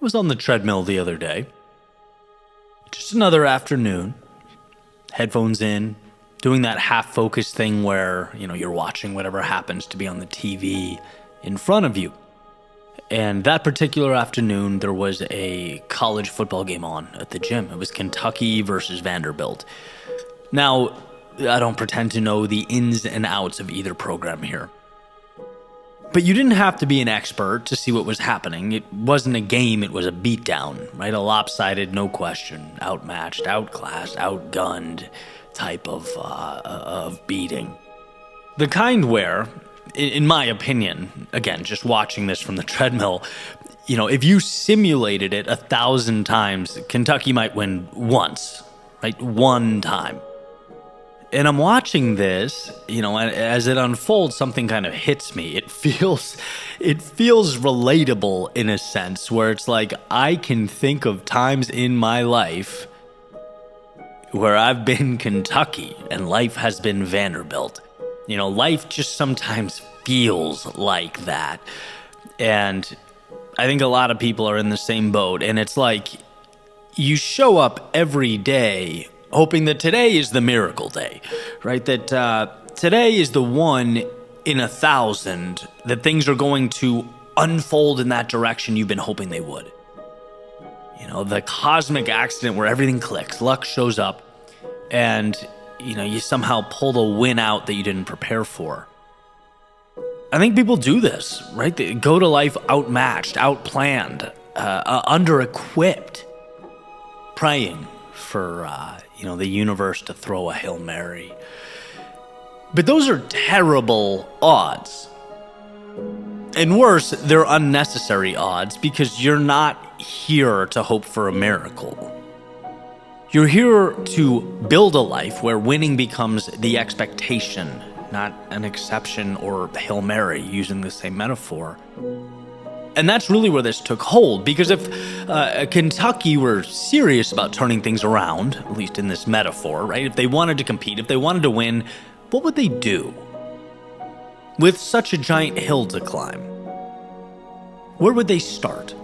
was on the treadmill the other day. Just another afternoon. Headphones in, doing that half-focused thing where, you're watching whatever happens to be on the TV in front of you. And that particular afternoon, there was a college football game on at the gym. It was Kentucky versus Vanderbilt. Now, I don't pretend to know the ins and outs of either program here. But you didn't have to be an expert to see what was happening. It wasn't a game, it was a beatdown, right? A lopsided, no question, outmatched, outclassed, outgunned type of beating. The kind where, in my opinion, again, just watching this from the treadmill, if you simulated it 1,000 times, Kentucky might win once, right? One time. And I'm watching this, as it unfolds, something kind of hits me. It feels relatable in a sense where it's like I can think of times in my life where I've been Kentucky and life has been Vanderbilt. Life just sometimes feels like that. And I think a lot of people are in the same boat. And it's like you show up every day hoping that today is the miracle day, right? That today is the one in 1,000 that things are going to unfold in that direction you've been hoping they would. The cosmic accident where everything clicks, luck shows up, and, you somehow pull the win out that you didn't prepare for. I think people do this, right? They go to life outmatched, outplanned, under-equipped, praying for, the universe to throw a Hail Mary. But those are terrible odds. And worse, they're unnecessary odds because you're not here to hope for a miracle. You're here to build a life where winning becomes the expectation, not an exception or Hail Mary, using the same metaphor. And that's really where this took hold, because if Kentucky were serious about turning things around, at least in this metaphor, right? If they wanted to compete, if they wanted to win, what would they do? With such a giant hill to climb, where would they start?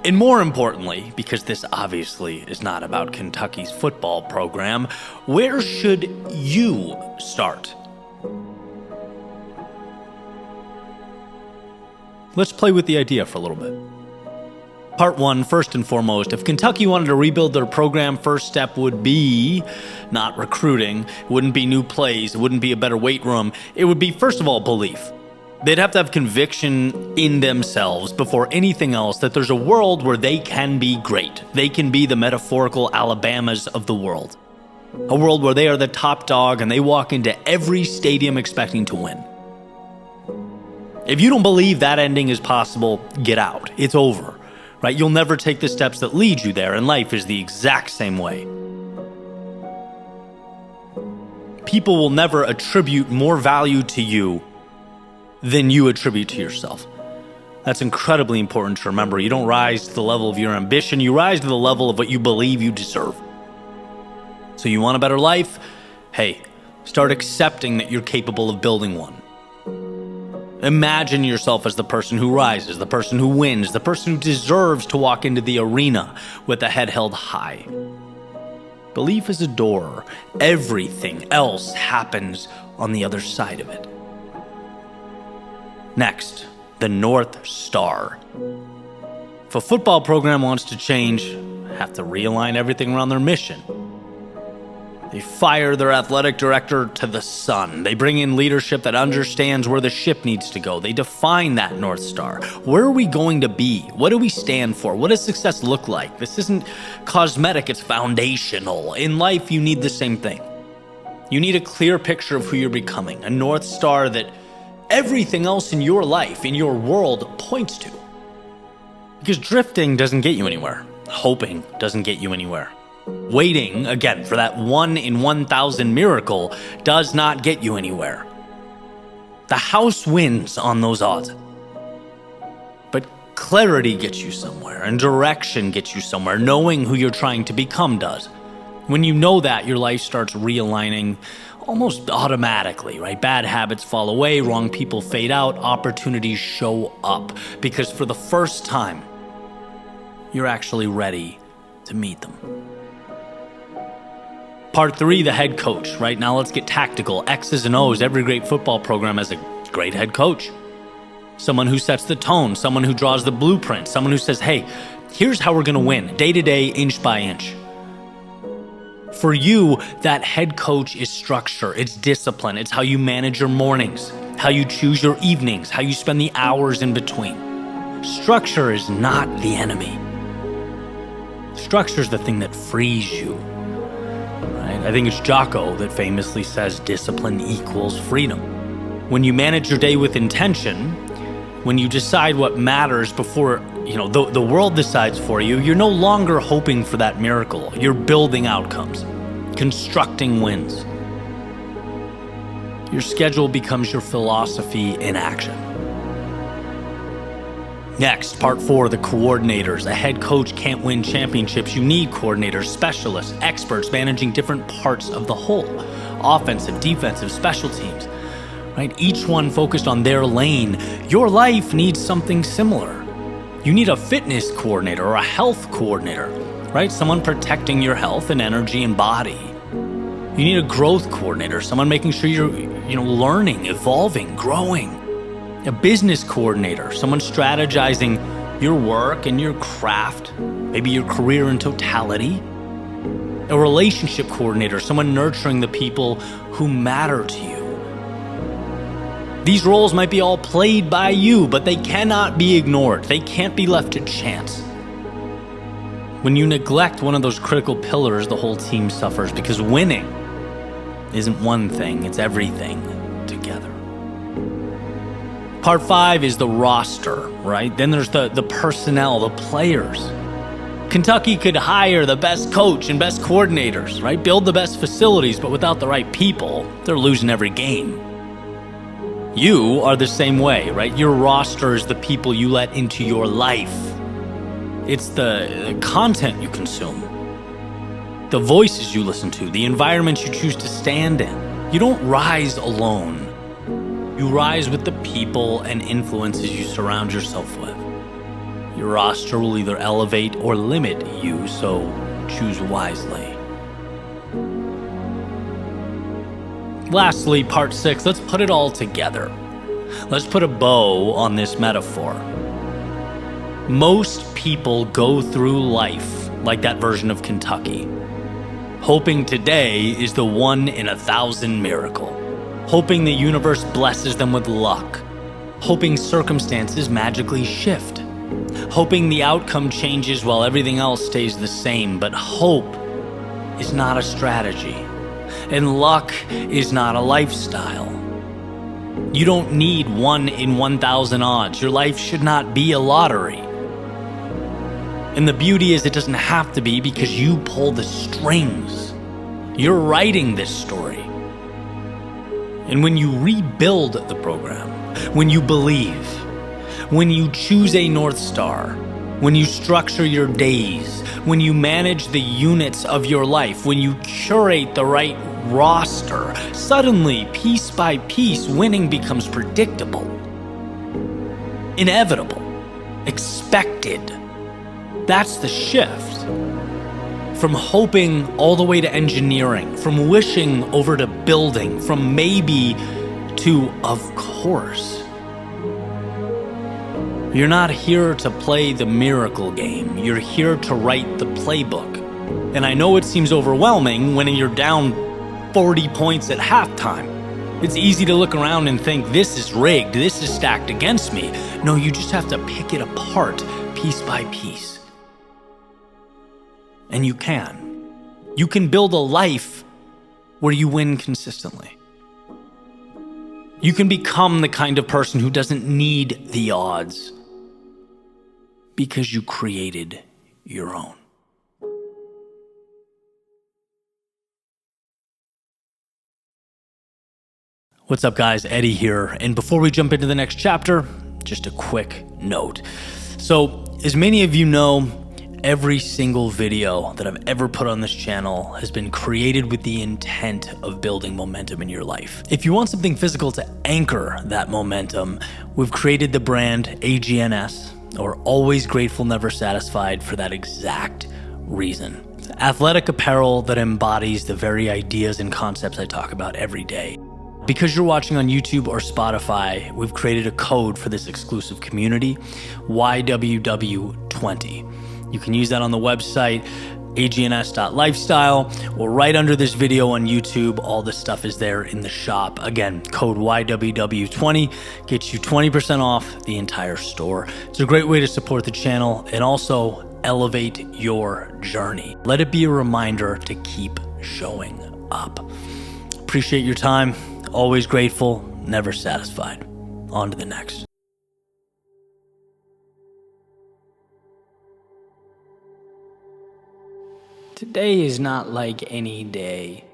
And more importantly, because this obviously is not about Kentucky's football program, where should you start? Let's play with the idea for a little bit. Part 1, first and foremost, if Kentucky wanted to rebuild their program, first step would be not recruiting. It wouldn't be new plays. It wouldn't be a better weight room. It would be, first of all, belief. They'd have to have conviction in themselves before anything else that there's a world where they can be great. They can be the metaphorical Alabamas of the world. A world where they are the top dog and they walk into every stadium expecting to win. If you don't believe that ending is possible, get out. It's over, right? You'll never take the steps that lead you there, and life is the exact same way. People will never attribute more value to you than you attribute to yourself. That's incredibly important to remember. You don't rise to the level of your ambition, you rise to the level of what you believe you deserve. So you want a better life? Hey, start accepting that you're capable of building one. Imagine yourself as the person who rises, the person who wins, the person who deserves to walk into the arena with the head held high. Belief is a door. Everything else happens on the other side of it. Next, the North Star. If a football program wants to change, they have to realign everything around their mission. They fire their athletic director to the sun. They bring in leadership that understands where the ship needs to go. They define that North Star. Where are we going to be? What do we stand for? What does success look like? This isn't cosmetic, it's foundational. In life, you need the same thing. You need a clear picture of who you're becoming, a North Star that everything else in your life, in your world, points to. Because drifting doesn't get you anywhere. Hoping doesn't get you anywhere. Waiting, again, for that 1 in 1,000 miracle does not get you anywhere. The house wins on those odds. But clarity gets you somewhere, and direction gets you somewhere. Knowing who you're trying to become does. When you know that, your life starts realigning almost automatically, right? Bad habits fall away, wrong people fade out, opportunities show up. Because for the first time, you're actually ready to meet them. Part 3, the head coach. Right now, let's get tactical. X's and O's. Every great football program has a great head coach. Someone who sets the tone, someone who draws the blueprint, someone who says, hey, here's how we're going to win, day to day, inch by inch. For you, that head coach is structure, it's discipline, it's how you manage your mornings, how you choose your evenings, how you spend the hours in between. Structure is not the enemy. Structure is the thing that frees you. Right? I think it's Jocko that famously says discipline equals freedom. When you manage your day with intention, when you decide what matters before the world decides for you, you're no longer hoping for that miracle. You're building outcomes, constructing wins. Your schedule becomes your philosophy in action. Next, part 4, the coordinators. A head coach can't win championships. You need coordinators, specialists, experts managing different parts of the whole. Offensive, defensive, special teams. Right? Each one focused on their lane. Your life needs something similar. You need a fitness coordinator or a health coordinator, right? Someone protecting your health and energy and body. You need a growth coordinator, someone making sure you're, learning, evolving, growing. A business coordinator, someone strategizing your work and your craft, maybe your career in totality. A relationship coordinator, someone nurturing the people who matter to you. These roles might be all played by you, but they cannot be ignored. They can't be left to chance. When you neglect one of those critical pillars, the whole team suffers, because winning isn't one thing, it's everything together. Part 5 is the roster, right? Then there's the personnel, the players. Kentucky could hire the best coach and best coordinators, right? Build the best facilities, but without the right people, they're losing every game. You are the same way, right? Your roster is the people you let into your life. It's the content you consume, the voices you listen to, the environments you choose to stand in. You don't rise alone. You rise with the people and influences you surround yourself with. Your roster will either elevate or limit you, so choose wisely. Lastly, part 6, let's put it all together. Let's put a bow on this metaphor. Most people go through life like that version of Kentucky, hoping today is the 1 in 1,000 miracle, hoping the universe blesses them with luck, hoping circumstances magically shift, hoping the outcome changes while everything else stays the same. But hope is not a strategy. And luck is not a lifestyle. You don't need 1 in 1,000 odds. Your life should not be a lottery. And the beauty is it doesn't have to be, because you pull the strings. You're writing this story. And when you rebuild the program, when you believe, when you choose a North Star, when you structure your days, when you manage the units of your life, when you curate the right roster, suddenly, piece by piece, winning becomes predictable, inevitable, expected. That's the shift. From hoping all the way to engineering, from wishing over to building, from maybe to of course. You're not here to play the miracle game. You're here to write the playbook. And I know it seems overwhelming when you're down 40 points at halftime. It's easy to look around and think, this is rigged, this is stacked against me. No, you just have to pick it apart piece by piece. And you can. You can build a life where you win consistently. You can become the kind of person who doesn't need the odds, because you created your own. What's up, guys? Eddie here. And before we jump into the next chapter, just a quick note. So, as many of you know, every single video that I've ever put on this channel has been created with the intent of building momentum in your life. If you want something physical to anchor that momentum, we've created the brand AGNS, or always grateful, never satisfied for that exact reason. It's athletic apparel that embodies the very ideas and concepts I talk about every day. Because you're watching on YouTube or Spotify, we've created a code for this exclusive community, YWW20. You can use that on the website, agns.lifestyle, or right under this video on YouTube. All the stuff is there in the shop. Again, code YWW20 gets you 20% off the entire store. It's a great way to support the channel and also elevate your journey. Let it be a reminder to keep showing up. Appreciate your time. Always grateful, never satisfied. On to the next. Today is not like any day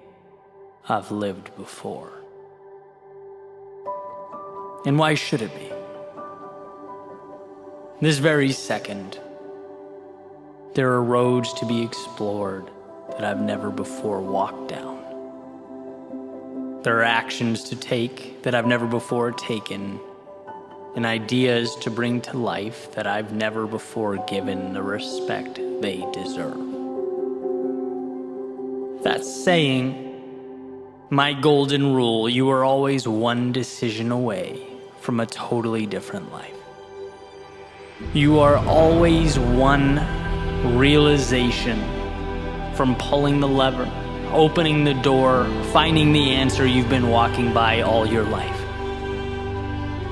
I've lived before. And why should it be? This very second, there are roads to be explored that I've never before walked down. There are actions to take that I've never before taken, and ideas to bring to life that I've never before given the respect they deserve. That saying, my golden rule, you are always one decision away from a totally different life. You are always one realization from pulling the lever, opening the door, finding the answer you've been walking by all your life.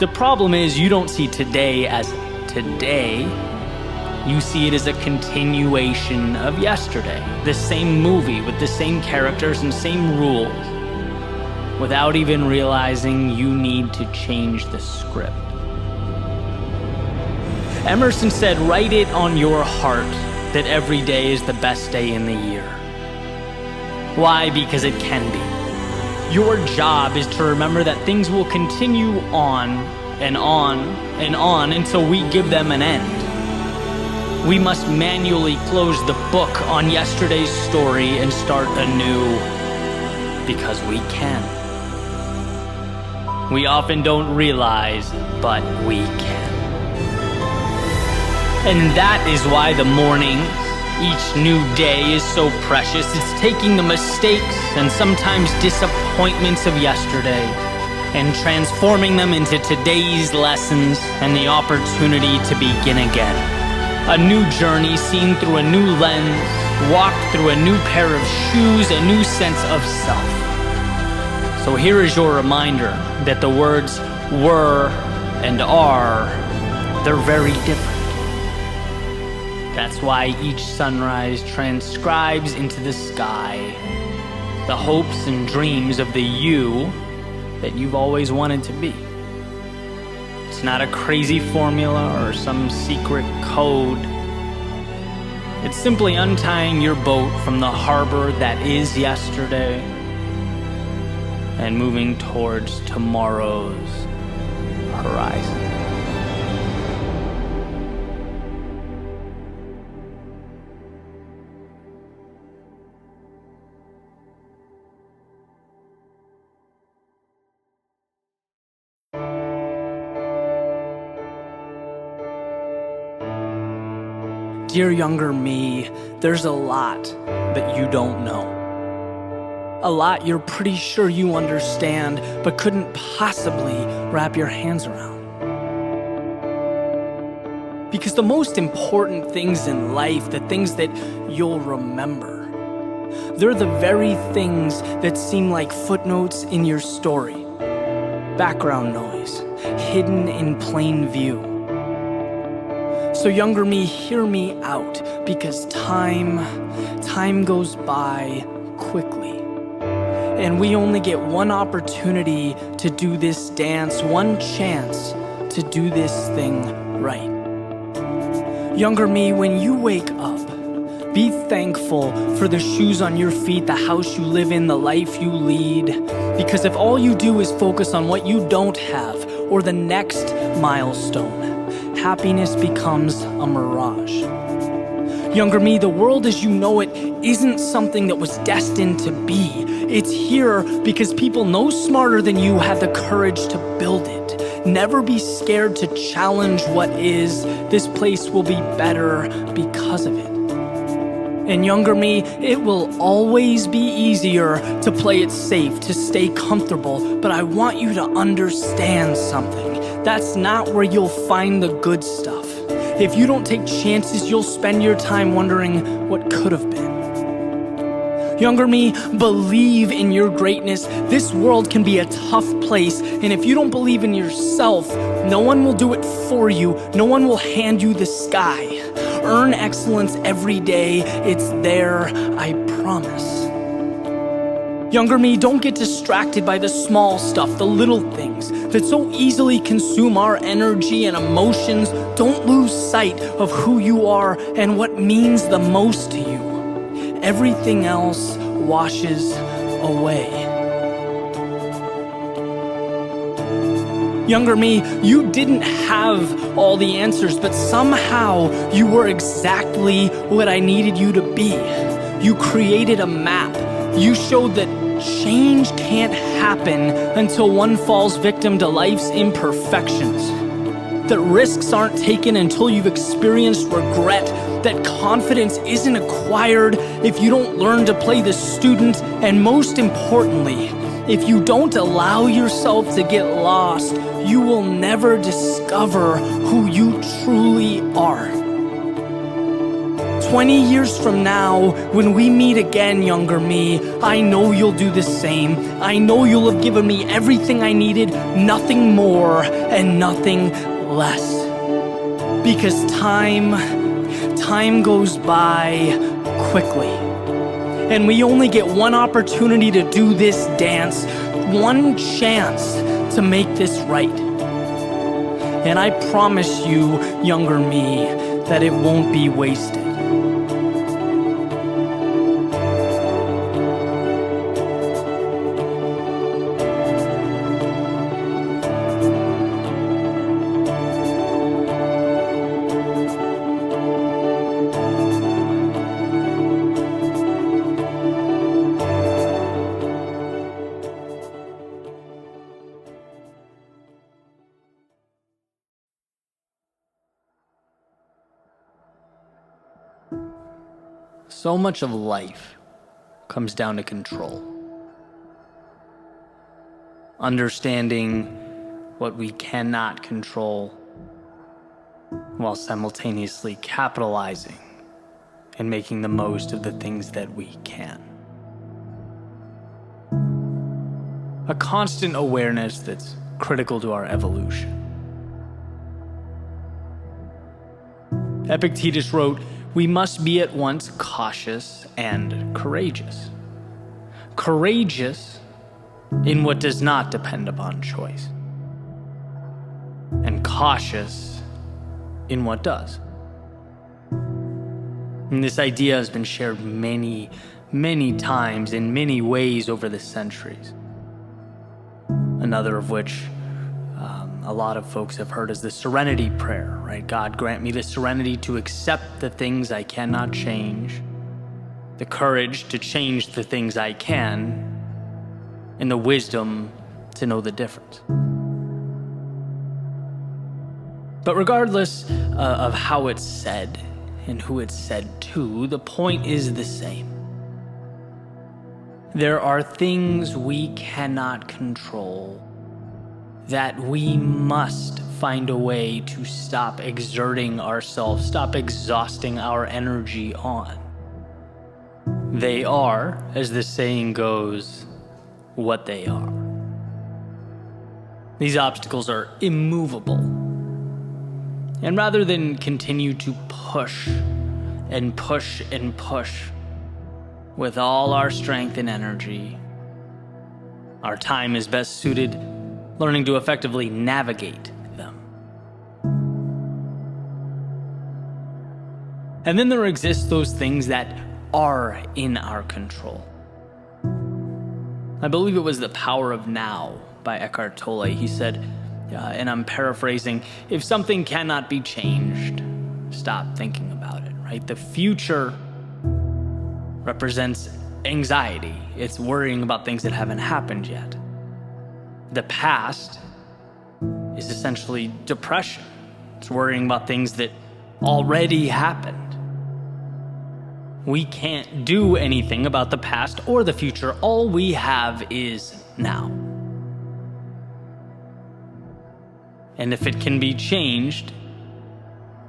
The problem is you don't see today as today. You see it as a continuation of yesterday. The same movie with the same characters and same rules, without even realizing you need to change the script. Emerson said, write it on your heart that every day is the best day in the year. Why? Because it can be. Your job is to remember that things will continue on and on and on until we give them an end. We must manually close the book on yesterday's story and start anew because we can. We often don't realize, but we can. And that is why the morning, each new day is so precious. It's taking the mistakes and sometimes disappointments of yesterday and transforming them into today's lessons and the opportunity to begin again. A new journey seen through a new lens, walked through a new pair of shoes, a new sense of self. So here is your reminder that the words were and are, they're very different. That's why each sunrise transcribes into the sky the hopes and dreams of the you that you've always wanted to be. It's not a crazy formula or some secret code. It's simply untying your boat from the harbor that is yesterday and moving towards tomorrow's horizon. Dear younger me, there's a lot that you don't know. A lot you're pretty sure you understand, but couldn't possibly wrap your hands around. Because the most important things in life, the things that you'll remember, they're the very things that seem like footnotes in your story. Background noise, hidden in plain view. So younger me, hear me out, because time goes by quickly. And we only get one opportunity to do this dance, one chance to do this thing right. Younger me, when you wake up, be thankful for the shoes on your feet, the house you live in, the life you lead. Because if all you do is focus on what you don't have or the next milestone, happiness becomes a mirage. Younger me, the world as you know it isn't something that was destined to be. It's here because people no smarter than you had the courage to build it. Never be scared to challenge what is. This place will be better because of it. And younger me, it will always be easier to play it safe, to stay comfortable, but I want you to understand something. That's not where you'll find the good stuff. If you don't take chances, you'll spend your time wondering what could have been. Younger me, believe in your greatness. This world can be a tough place, and if you don't believe in yourself, no one will do it for you. No one will hand you the sky. Earn excellence every day. It's there, I promise. Younger me, don't get distracted by the small stuff, the little things that so easily consume our energy and emotions. Don't lose sight of who you are and what means the most to you. Everything else washes away. Younger me, you didn't have all the answers, but somehow you were exactly what I needed you to be. You created a map. You showed that change can't happen until one falls victim to life's imperfections. That risks aren't taken until you've experienced regret. That confidence isn't acquired if you don't learn to play the student. And most importantly, if you don't allow yourself to get lost, you will never discover who you truly are. 20 years from now, when we meet again, younger me, I know you'll do the same. I know you'll have given me everything I needed, nothing more and nothing less. Because time goes by quickly. And we only get one opportunity to do this dance, one chance to make this right. And I promise you, younger me, that it won't be wasted. So much of life comes down to control. Understanding what we cannot control while simultaneously capitalizing and making the most of the things that we can. A constant awareness that's critical to our evolution. Epictetus wrote, "We must be at once cautious and courageous. Courageous in what does not depend upon choice, and cautious in what does." And this idea has been shared many, many times in many ways over the centuries. Another of which a lot of folks have heard is the serenity prayer, right? God, grant me the serenity to accept the things I cannot change, the courage to change the things I can, and the wisdom to know the difference. But regardless of how it's said and who it's said to, the point is the same. There are things we cannot control that we must find a way to stop exerting ourselves, stop exhausting our energy on. They are, as the saying goes, what they are. These obstacles are immovable. And rather than continue to push and push and push with all our strength and energy, our time is best suited learning to effectively navigate them. And then there exist those things that are in our control. I believe it was The Power of Now by Eckhart Tolle. He said, and I'm paraphrasing, if something cannot be changed, stop thinking about it, right? The future represents anxiety. It's worrying about things that haven't happened yet. The past is essentially depression. It's worrying about things that already happened. We can't do anything about the past or the future. All we have is now. And if it can be changed,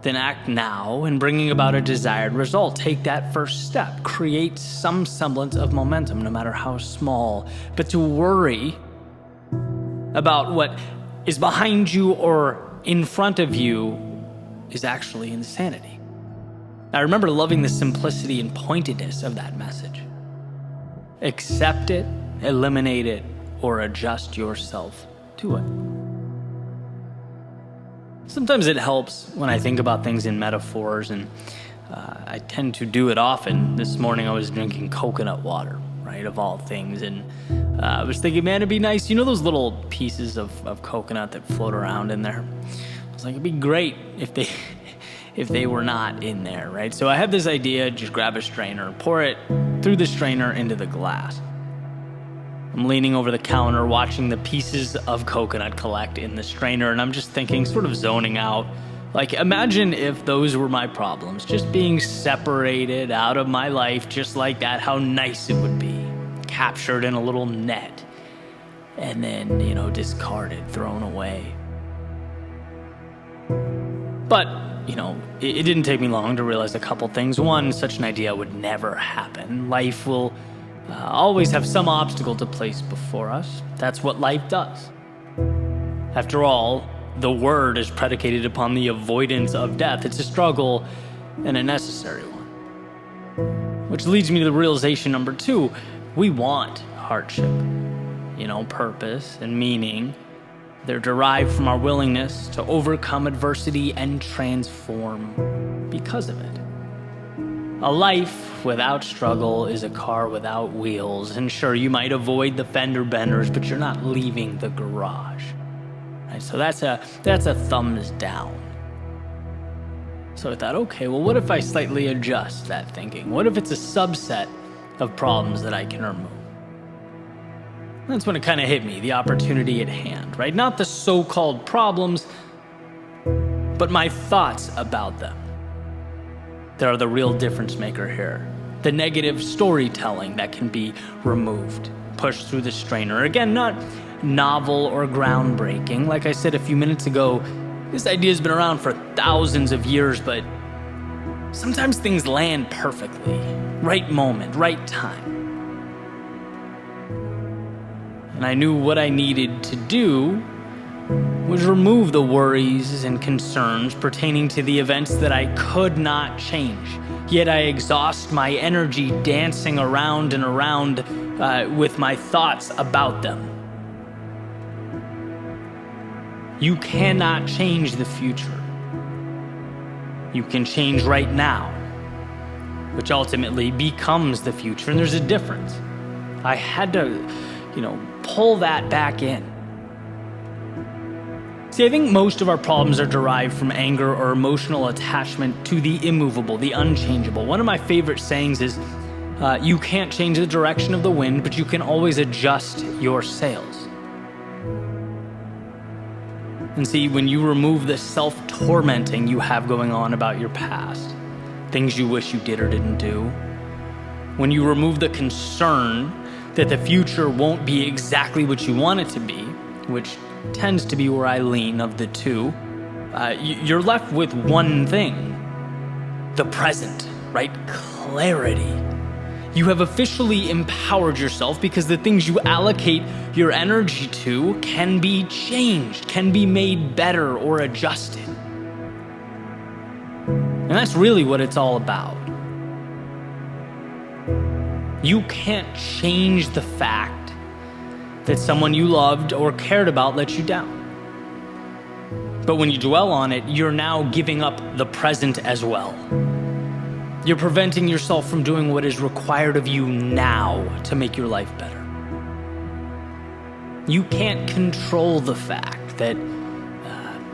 then act now in bringing about a desired result. Take that first step. Create some semblance of momentum, no matter how small. But to worry about what is behind you or in front of you is actually insanity. I remember loving the simplicity and pointedness of that message. Accept it, eliminate it, or adjust yourself to it. Sometimes it helps when I think about things in metaphors, and I tend to do it often. This morning I was drinking coconut water, right, of all things, and I was thinking, man, it'd be nice, you know those little pieces of coconut that float around in there? I was like, it'd be great if they were not in there, right? So I had this idea, just grab a strainer, pour it through the strainer into the glass. I'm leaning over the counter, watching the pieces of coconut collect in the strainer, and I'm just thinking, sort of zoning out. Like, imagine if those were my problems, just being separated out of my life just like that, how nice it would be. Captured in a little net, and then, discarded, thrown away. But, it didn't take me long to realize a couple things. One, such an idea would never happen. Life will always have some obstacle to place before us. That's what life does. After all, the word is predicated upon the avoidance of death. It's a struggle and a necessary one. Which leads me to the realization number 2. We want hardship, purpose and meaning. They're derived from our willingness to overcome adversity and transform because of it. A life without struggle is a car without wheels. And sure, you might avoid the fender benders, but you're not leaving the garage. Right? So that's a thumbs down. So I thought, okay, well, what if I slightly adjust that thinking? What if it's a subset of problems that I can remove? That's when it kind of hit me, the opportunity at hand, right? Not the so-called problems, but my thoughts about them. They are the real difference maker here. The negative storytelling that can be removed, pushed through the strainer. Again, not novel or groundbreaking. Like I said a few minutes ago, this idea has been around for thousands of years, but sometimes things land perfectly. Right moment, right time. And I knew what I needed to do was remove the worries and concerns pertaining to the events that I could not change. Yet I exhaust my energy dancing around and around with my thoughts about them. You cannot change the future. You can change right now, which ultimately becomes the future, and there's a difference. I had to, pull that back in. See, I think most of our problems are derived from anger or emotional attachment to the immovable, the unchangeable. One of my favorite sayings is, you can't change the direction of the wind, but you can always adjust your sails. And see, when you remove the self-tormenting you have going on about your past, things you wish you did or didn't do, when you remove the concern that the future won't be exactly what you want it to be, which tends to be where I lean of the two, you're left with one thing: the present, right? Clarity. You have officially empowered yourself because the things you allocate your energy to can be changed, can be made better or adjusted. And that's really what it's all about. You can't change the fact that someone you loved or cared about let you down. But when you dwell on it, you're now giving up the present as well. You're preventing yourself from doing what is required of you now to make your life better. You can't control the fact that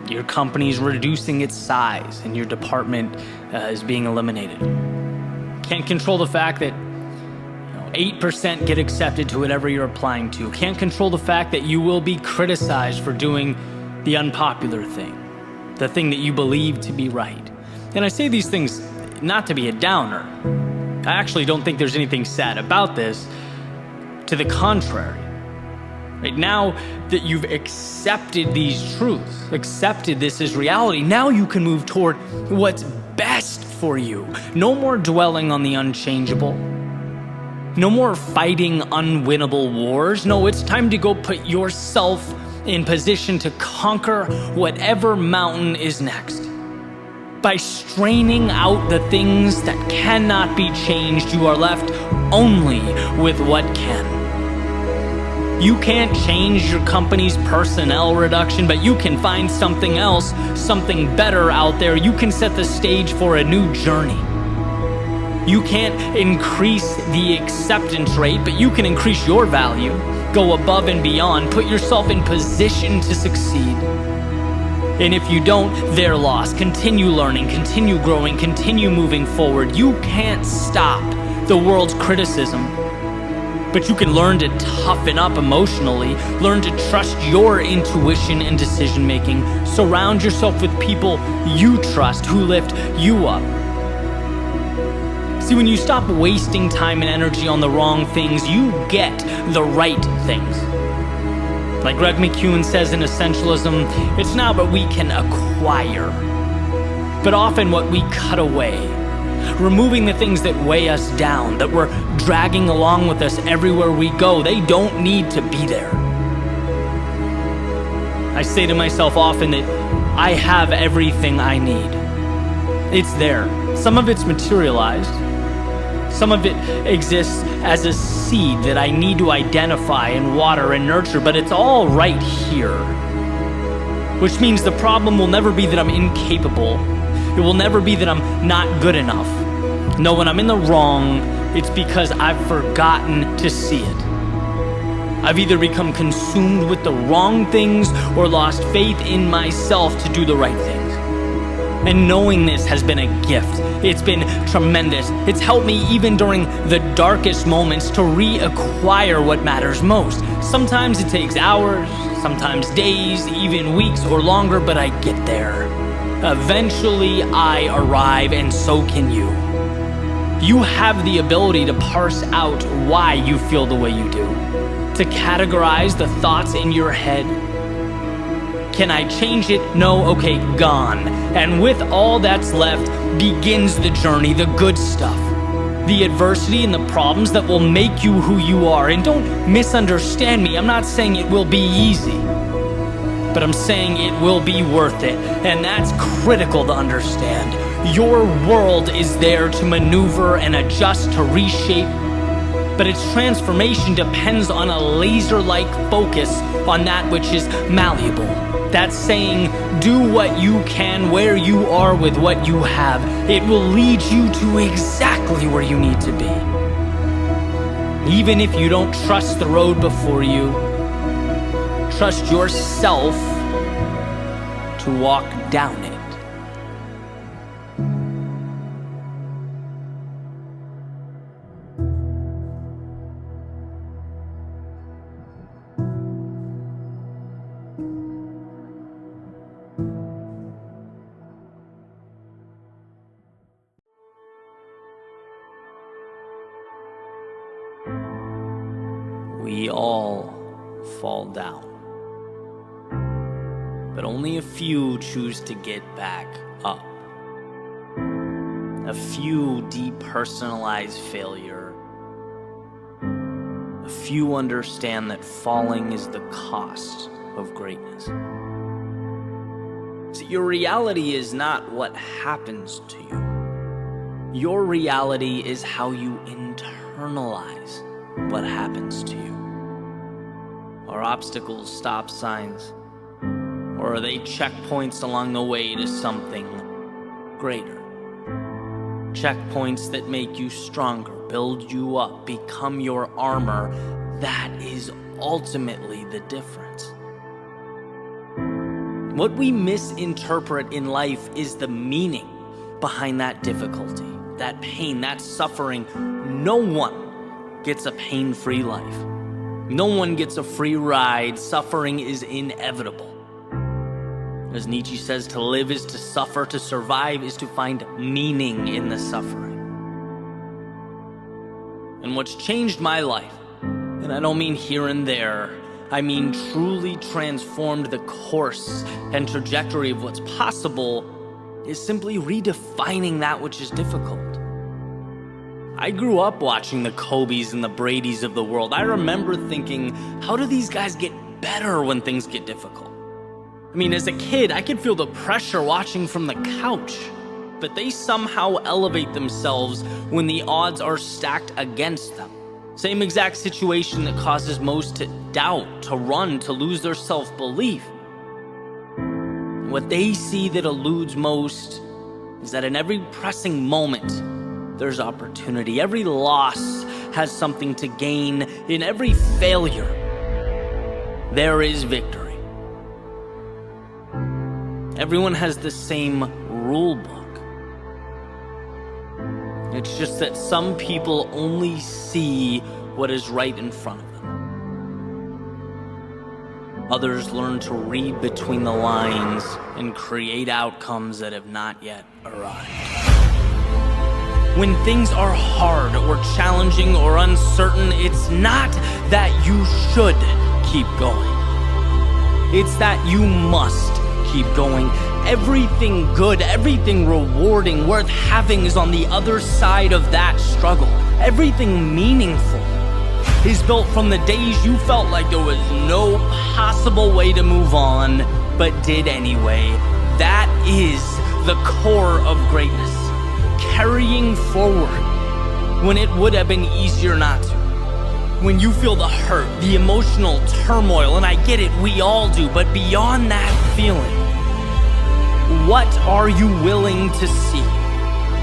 your company's reducing its size and your department is being eliminated. Can't control the fact that 8% get accepted to whatever you're applying to. Can't control the fact that you will be criticized for doing the unpopular thing, the thing that you believe to be right. And I say these things not to be a downer. I actually don't think there's anything sad about this. To the contrary. Right now that you've accepted these truths, accepted this as reality, now you can move toward what's best for you. No more dwelling on the unchangeable. No more fighting unwinnable wars. No, it's time to go put yourself in position to conquer whatever mountain is next. By straining out the things that cannot be changed, you are left only with what can. You can't change your company's personnel reduction, but you can find something else, something better out there. You can set the stage for a new journey. You can't increase the acceptance rate, but you can increase your value. Go above and beyond. Put yourself in position to succeed. And if you don't, they're lost. Continue learning, continue growing, continue moving forward. You can't stop the world's criticism, but you can learn to toughen up emotionally, learn to trust your intuition and decision making. Surround yourself with people you trust who lift you up. See, when you stop wasting time and energy on the wrong things, you get the right things. Like Greg McKeown says in Essentialism, it's not what we can acquire, but often what we cut away. Removing the things that weigh us down, that we're dragging along with us everywhere we go. They don't need to be there. I say to myself often that I have everything I need. It's there. Some of it's materialized. Some of it exists as a seed that I need to identify and water and nurture, but it's all right here. Which means the problem will never be that I'm incapable. It will never be that I'm not good enough. No, when I'm in the wrong, it's because I've forgotten to see it. I've either become consumed with the wrong things or lost faith in myself to do the right things. And knowing this has been a gift. It's been tremendous. It's helped me even during the darkest moments to reacquire what matters most. Sometimes it takes hours, sometimes days, even weeks or longer, but I get there. Eventually I arrive, and so can you. You have the ability to parse out why you feel the way you do, to categorize the thoughts in your head. Can I change it? No? Okay, gone. And with all that's left begins the journey, the good stuff, the adversity and the problems that will make you who you are. And don't misunderstand me. I'm not saying it will be easy, but I'm saying it will be worth it. And that's critical to understand. Your world is there to maneuver and adjust, to reshape, but its transformation depends on a laser-like focus on that which is malleable. That's saying, do what you can where you are with what you have. It will lead you to exactly where you need to be. Even if you don't trust the road before you, trust yourself to walk down it. We all fall down, but only a few choose to get back up. A few depersonalize failure. A few understand that falling is the cost of greatness. See, your reality is not what happens to you. Your reality is how you internalize what happens to you. Are obstacles stop signs? Or are they checkpoints along the way to something greater? Checkpoints that make you stronger, build you up, become your armor. That is ultimately the difference. What we misinterpret in life is the meaning behind that difficulty, that pain, that suffering. No one gets a pain-free life. No one gets a free ride. Suffering is inevitable. As Nietzsche says, to live is to suffer, to survive is to find meaning in the suffering. And what's changed my life, and I don't mean here and there, I mean truly transformed the course and trajectory of what's possible, is simply redefining that which is difficult. I grew up watching the Kobes and the Bradys of the world. I remember thinking, how do these guys get better when things get difficult? I mean, as a kid, I could feel the pressure watching from the couch, but they somehow elevate themselves when the odds are stacked against them. Same exact situation that causes most to doubt, to run, to lose their self-belief. What they see that eludes most is that in every pressing moment, there's opportunity. Every loss has something to gain. In every failure, there is victory. Everyone has the same rule book. It's just that some people only see what is right in front of them. Others learn to read between the lines and create outcomes that have not yet arrived. When things are hard or challenging or uncertain, it's not that you should keep going. It's that you must keep going. Everything good, everything rewarding, worth having is on the other side of that struggle. Everything meaningful is built from the days you felt like there was no possible way to move on, but did anyway. That is the core of greatness. Carrying forward when it would have been easier not to. When you feel the hurt, the emotional turmoil, and I get it, we all do, but beyond that feeling, what are you willing to see?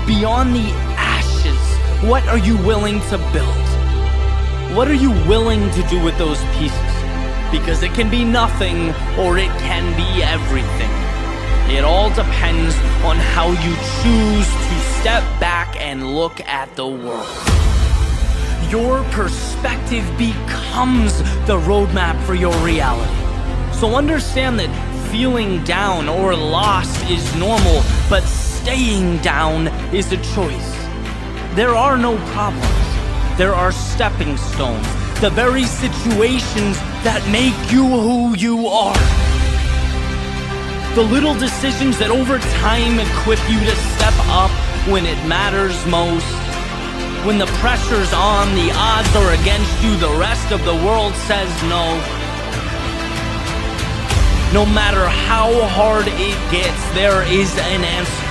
Beyond the ashes, what are you willing to build? What are you willing to do with those pieces? Because it can be nothing or it can be everything. It all depends on how you choose to step back and look at the world. Your perspective becomes the roadmap for your reality. So understand that feeling down or lost is normal, but staying down is a choice. There are no problems. There are stepping stones, the very situations that make you who you are. The little decisions that over time equip you to step up when it matters most. When the pressure's on, the odds are against you, the rest of the world says no. No matter how hard it gets, there is an answer.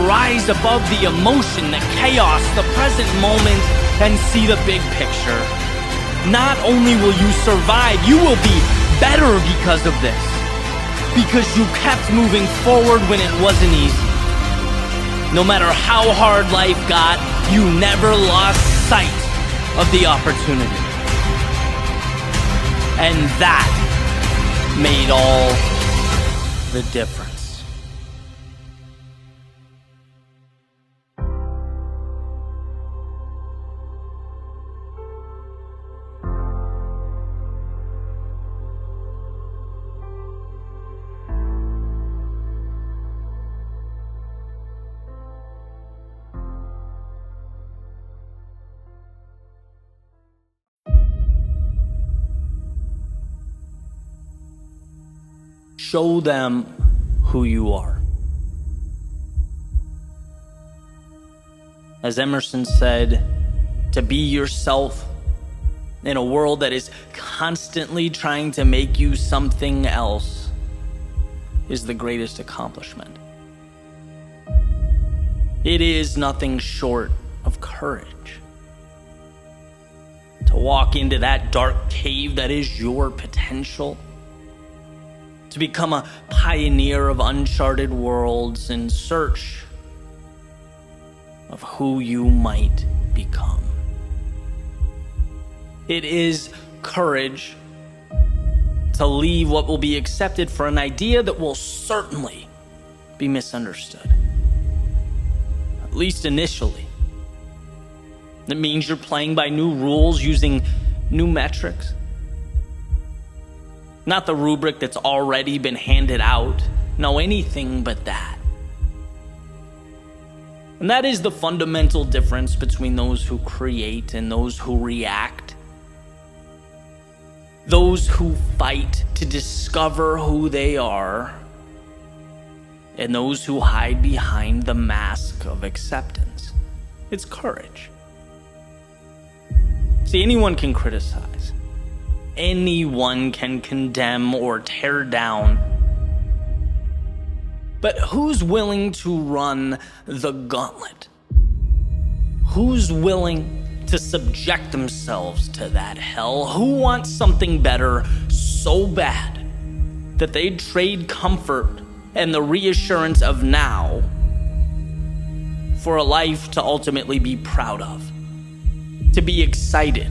Rise above the emotion, the chaos, the present moment, and see the big picture. Not only will you survive, you will be better because of this. Because you kept moving forward when it wasn't easy. No matter how hard life got, you never lost sight of the opportunity. And that made all the difference. Show them who you are. As Emerson said, to be yourself in a world that is constantly trying to make you something else is the greatest accomplishment. It is nothing short of courage. To walk into that dark cave that is your potential. To become a pioneer of uncharted worlds in search of who you might become. It is courage to leave what will be accepted for an idea that will certainly be misunderstood. At least initially. It means you're playing by new rules, using new metrics. Not the rubric that's already been handed out. No, anything but that. And that is the fundamental difference between those who create and those who react. Those who fight to discover who they are, and those who hide behind the mask of acceptance. It's courage. See, anyone can criticize. Anyone can condemn or tear down. But who's willing to run the gauntlet? Who's willing to subject themselves to that hell? Who wants something better so bad that they'd trade comfort and the reassurance of now for a life to ultimately be proud of? To be excited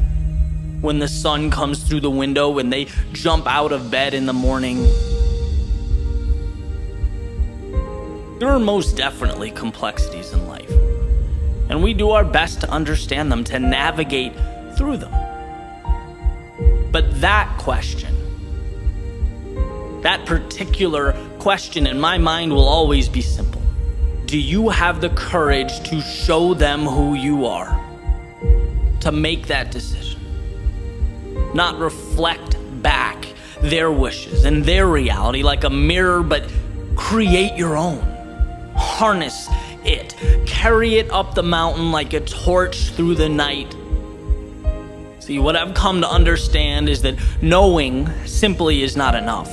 when the sun comes through the window and they jump out of bed in the morning. There are most definitely complexities in life, and we do our best to understand them, to navigate through them. But that question, that particular question in my mind will always be simple. Do you have the courage to show them who you are? To make that decision? Not reflect back their wishes and their reality like a mirror, but create your own. Harness it. Carry it up the mountain like a torch through the night. See, what I've come to understand is that knowing simply is not enough.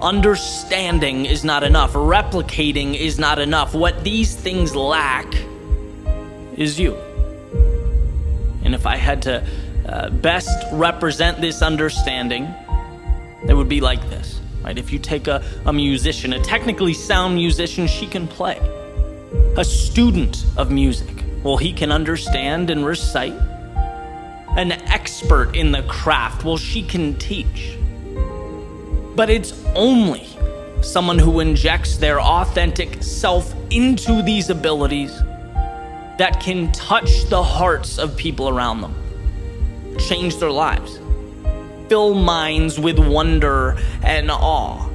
Understanding is not enough. Replicating is not enough. What these things lack is you. And if I had to best represent this understanding, it would be like this, right? If you take a musician, a technically sound musician, she can play. A student of music, well, he can understand and recite. An expert in the craft, well, she can teach. But it's only someone who injects their authentic self into these abilities that can touch the hearts of people around them, change their lives, fill minds with wonder and awe.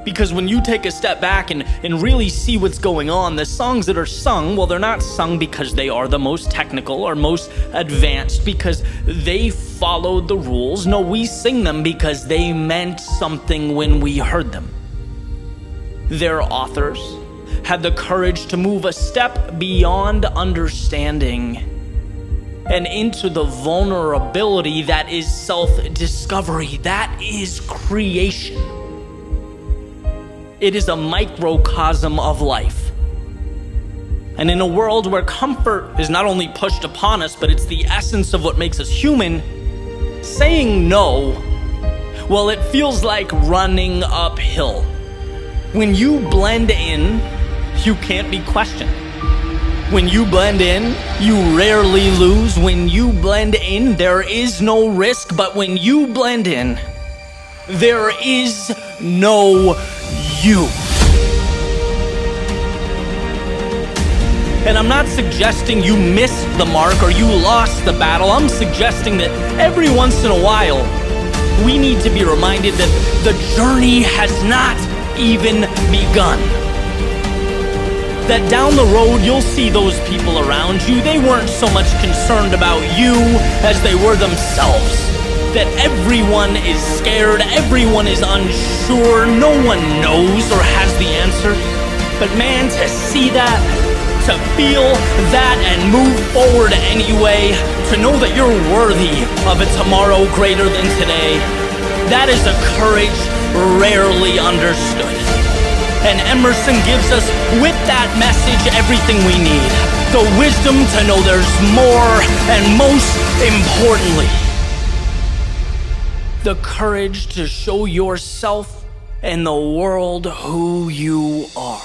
Because when you take a step back and really see what's going on, the songs that are sung, well, they're not sung because they are the most technical or most advanced, because they followed the rules. No, we sing them because they meant something when we heard them. Their authors had the courage to move a step beyond understanding and into the vulnerability that is self-discovery, that is creation. It is a microcosm of life. And in a world where comfort is not only pushed upon us, but it's the essence of what makes us human, saying no, well, it feels like running uphill. When you blend in, you can't be questioned. When you blend in, you rarely lose. When you blend in, there is no risk. But when you blend in, there is no you. And I'm not suggesting you missed the mark or you lost the battle. I'm suggesting that every once in a while, we need to be reminded that the journey has not even begun. That down the road, you'll see those people around you. They weren't so much concerned about you as they were themselves. That everyone is scared, everyone is unsure, no one knows or has the answer. But man, to see that, to feel that and move forward anyway, to know that you're worthy of a tomorrow greater than today, that is a courage rarely understood. And Emerson gives us, with that message, everything we need. The wisdom to know there's more, and most importantly, the courage to show yourself and the world who you are.